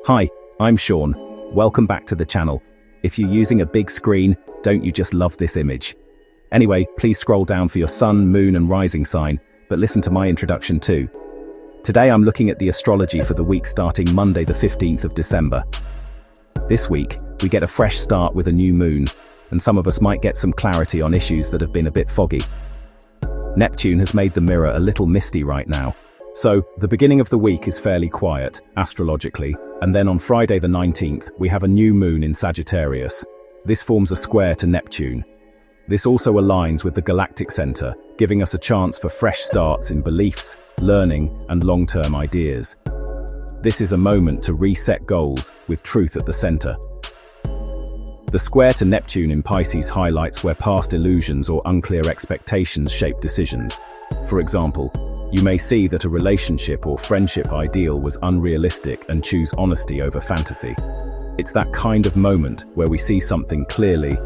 Hi, I'm Sean. Welcome back to the channel. If you're using a big screen, don't you just love this image? Anyway, please scroll down for your sun, moon and rising sign, but listen to my introduction too. Today I'm looking at the astrology for the week starting Monday the 15th of December. This week, we get a fresh start with a new moon, and some of us might get some clarity on issues that have been a bit foggy. Neptune has made the mirror a little misty right now. So, the beginning of the week is fairly quiet, astrologically, and then on Friday the 19th, we have a new moon in Sagittarius. This forms a square to Neptune. This also aligns with the Galactic Center, giving us a chance for fresh starts in beliefs, learning, and long-term ideas. This is a moment to reset goals with truth at the center. The square to Neptune in Pisces highlights where past illusions or unclear expectations shape decisions. For example, you may see that a relationship or friendship ideal was unrealistic and choose honesty over fantasy. It's that kind of moment where we see something clearly.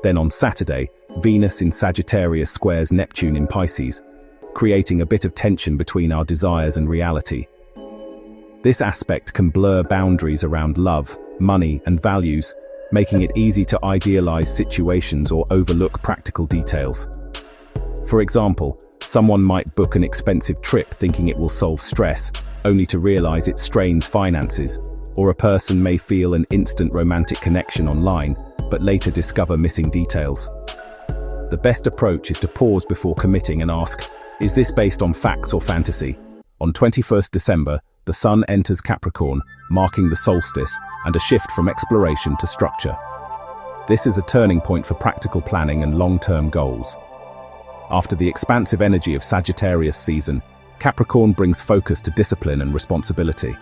Then on Saturday, Venus in Sagittarius squares Neptune in Pisces, creating a bit of tension between our desires and reality. This aspect can blur boundaries around love, money, and values, making it easy to idealize situations or overlook practical details. For example, someone might book an expensive trip thinking it will solve stress, only to realize it strains finances, or a person may feel an instant romantic connection online, but later discover missing details. The best approach is to pause before committing and ask, is this based on facts or fantasy? On 21st December, the Sun enters Capricorn, marking the solstice and a shift from exploration to structure. This is a turning point for practical planning and long-term goals. After the expansive energy of Sagittarius season, Capricorn brings focus to discipline and responsibility.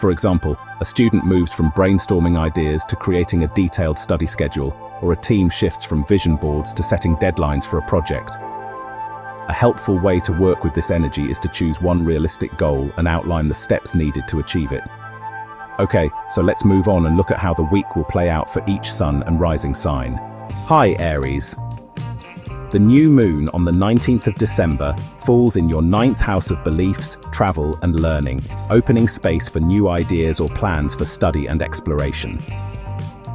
For example, a student moves from brainstorming ideas to creating a detailed study schedule, or a team shifts from vision boards to setting deadlines for a project. A helpful way to work with this energy is to choose one realistic goal and outline the steps needed to achieve it. Okay, so let's move on and look at how the week will play out for each sun and rising sign. Hi Aries. The new moon on the 19th of December falls in your 9th house of beliefs, travel and learning, opening space for new ideas or plans for study and exploration.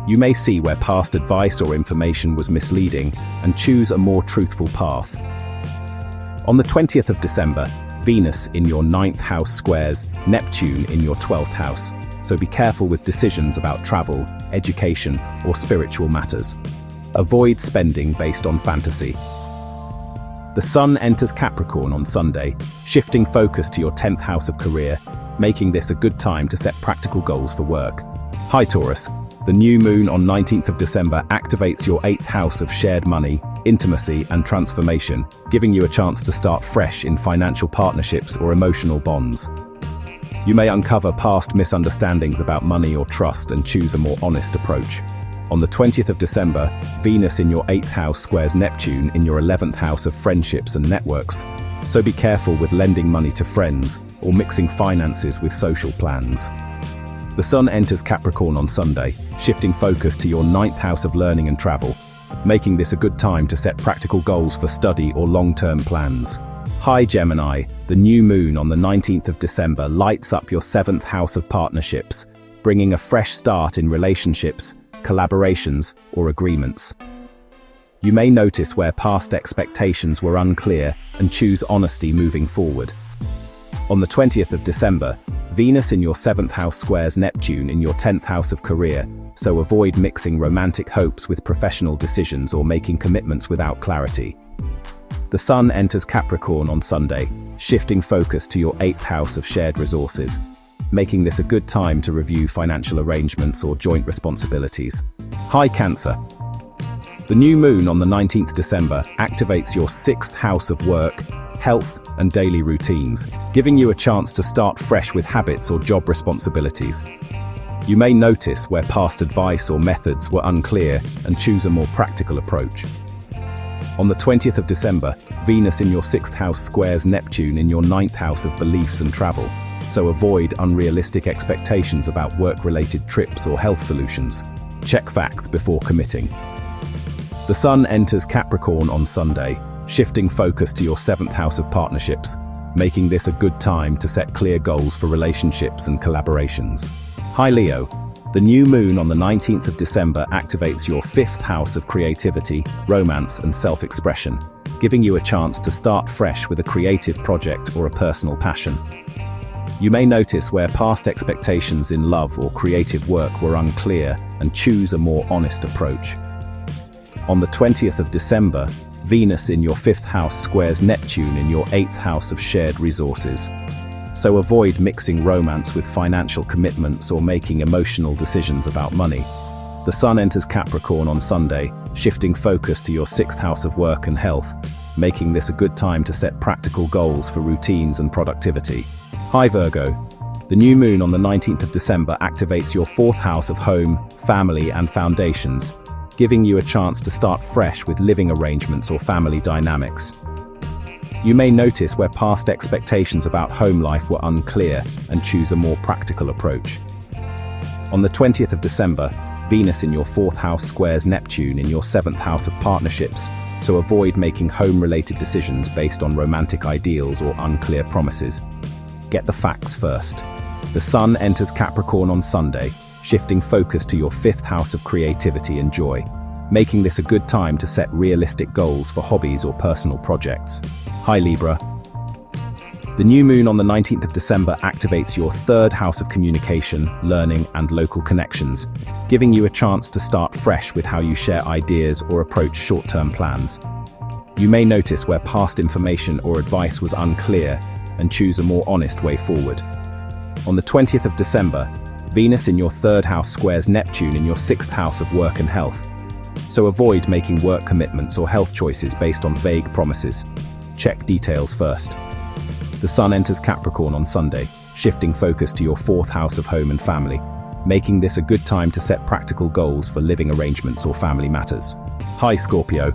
You may see where past advice or information was misleading and choose a more truthful path. On the 20th of December, Venus in your 9th house squares Neptune in your 12th house, so be careful with decisions about travel, education, or spiritual matters. Avoid spending based on fantasy. The Sun enters Capricorn on Sunday, shifting focus to your 10th house of career, making this a good time to set practical goals for work. Hi Taurus. The new moon on 19th of December activates your 8th house of shared money, intimacy and transformation, giving you a chance to start fresh in financial partnerships or emotional bonds. You may uncover past misunderstandings about money or trust and choose a more honest approach. On the 20th of December, Venus in your 8th house squares Neptune in your 11th house of friendships and networks, so be careful with lending money to friends or mixing finances with social plans. The Sun enters Capricorn on Sunday, shifting focus to your 9th house of learning and travel, making this a good time to set practical goals for study or long-term plans. Hi Gemini, the new moon on the 19th of December lights up your 7th house of partnerships, bringing a fresh start in relationships, collaborations, or agreements. You may notice where past expectations were unclear and choose honesty moving forward. On the 20th of December, Venus in your 7th house squares Neptune in your 10th house of career, so avoid mixing romantic hopes with professional decisions or making commitments without clarity. The Sun enters Capricorn on Sunday, shifting focus to your 8th house of shared resources, making this a good time to review financial arrangements or joint responsibilities. Hi Cancer. The new moon on the 19th December activates your 6th house of work, health, and daily routines, giving you a chance to start fresh with habits or job responsibilities. You may notice where past advice or methods were unclear and choose a more practical approach. On the 20th of December, Venus in your 6th house squares Neptune in your 9th house of beliefs and travel, so avoid unrealistic expectations about work-related trips or health solutions. Check facts before committing. The Sun enters Capricorn on Sunday, shifting focus to your 7th house of partnerships, making this a good time to set clear goals for relationships and collaborations. Hi Leo, the new moon on the 19th of December activates your 5th house of creativity, romance and self-expression, giving you a chance to start fresh with a creative project or a personal passion. You may notice where past expectations in love or creative work were unclear and choose a more honest approach. On the 20th of December, Venus in your 5th house squares Neptune in your 8th house of shared resources. So avoid mixing romance with financial commitments or making emotional decisions about money. The Sun enters Capricorn on Sunday, shifting focus to your 6th house of work and health, making this a good time to set practical goals for routines and productivity. Hi Virgo, the new moon on the 19th of December activates your 4th house of home, family and foundations, giving you a chance to start fresh with living arrangements or family dynamics. You may notice where past expectations about home life were unclear and choose a more practical approach. On the 20th of December, Venus in your 4th house squares Neptune in your 7th house of partnerships, so avoid making home-related decisions based on romantic ideals or unclear promises. Get the facts first. The Sun enters Capricorn on Sunday, shifting focus to your 5th house of creativity and joy, making this a good time to set realistic goals for hobbies or personal projects. Hi Libra. The new moon on the 19th of December activates your 3rd house of communication, learning and local connections, giving you a chance to start fresh with how you share ideas or approach short-term plans. You may notice where past information or advice was unclear and choose a more honest way forward. On the 20th of December, Venus in your 3rd house squares Neptune in your 6th house of work and health. So avoid making work commitments or health choices based on vague promises. Check details first. The Sun enters Capricorn on Sunday, shifting focus to your 4th house of home and family, making this a good time to set practical goals for living arrangements or family matters. Hi Scorpio.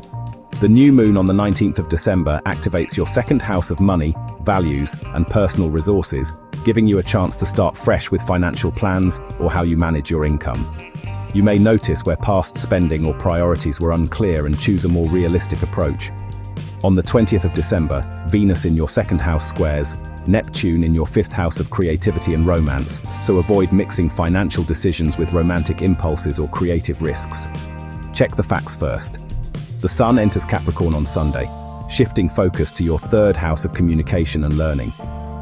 The new moon on the 19th of December activates your 2nd house of money, values, and personal resources, giving you a chance to start fresh with financial plans or how you manage your income. You may notice where past spending or priorities were unclear and choose a more realistic approach. On the 20th of December, Venus in your 2nd house squares Neptune in your 5th house of creativity and romance, so avoid mixing financial decisions with romantic impulses or creative risks. Check the facts first. The Sun enters Capricorn on Sunday, shifting focus to your 3rd house of communication and learning,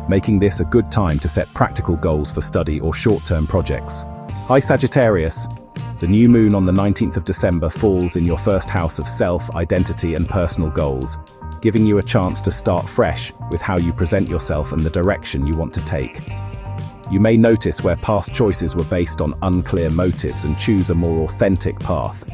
making this a good time to set practical goals for study or short-term projects. Hi Sagittarius. The new moon on the 19th of December falls in your 1st house of self, identity and personal goals, giving you a chance to start fresh with how you present yourself and the direction you want to take. You may notice where past choices were based on unclear motives and choose a more authentic path.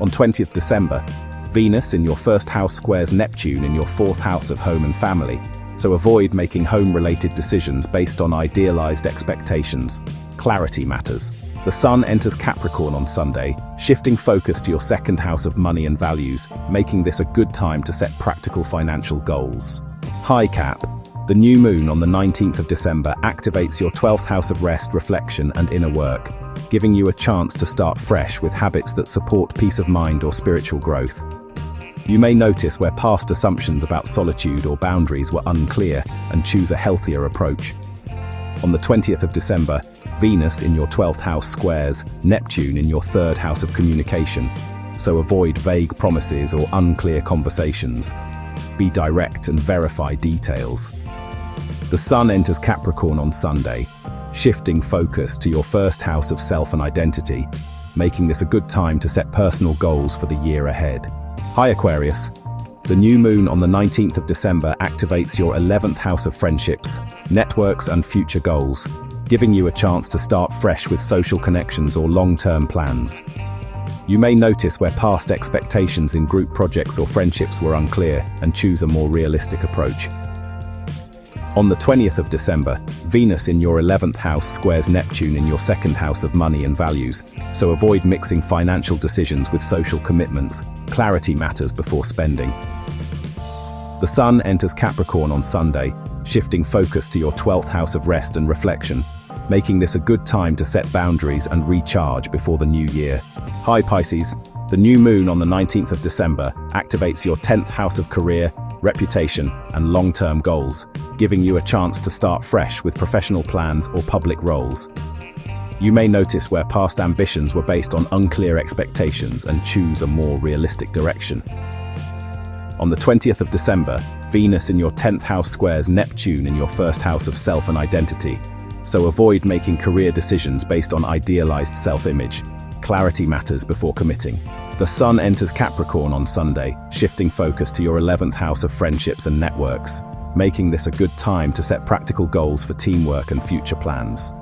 On 20th December, Venus in your 1st house squares Neptune in your 4th house of home and family, so avoid making home-related decisions based on idealized expectations. Clarity matters. The Sun enters Capricorn on Sunday, shifting focus to your 2nd house of money and values, making this a good time to set practical financial goals. Hi Cap. The new moon on the 19th of December activates your 12th house of rest, reflection and inner work, giving you a chance to start fresh with habits that support peace of mind or spiritual growth. You may notice where past assumptions about solitude or boundaries were unclear and choose a healthier approach. On the 20th of December, Venus in your 12th house squares Neptune in your 3rd house of communication, so avoid vague promises or unclear conversations. Be direct and verify details. The Sun enters Capricorn on Sunday, shifting focus to your 1st house of self and identity, making this a good time to set personal goals for the year ahead. Hi Aquarius. The new moon on the 19th of December activates your 11th house of friendships, networks and future goals, giving you a chance to start fresh with social connections or long-term plans. You may notice where past expectations in group projects or friendships were unclear and choose a more realistic approach. On the 20th of December, Venus in your 11th house squares Neptune in your 2nd house of money and values, so avoid mixing financial decisions with social commitments. Clarity matters before spending. The Sun enters Capricorn on Sunday, shifting focus to your 12th house of rest and reflection, making this a good time to set boundaries and recharge before the new year. Hi Pisces. The new moon on the 19th of December activates your 10th house of career, reputation, and long-term goals, giving you a chance to start fresh with professional plans or public roles. You may notice where past ambitions were based on unclear expectations and choose a more realistic direction. On the 20th of December, Venus in your 10th house squares Neptune in your first house of self and identity, so avoid making career decisions based on idealized self-image. Clarity matters before committing. The Sun enters Capricorn on Sunday, shifting focus to your 11th house of friendships and networks, making this a good time to set practical goals for teamwork and future plans.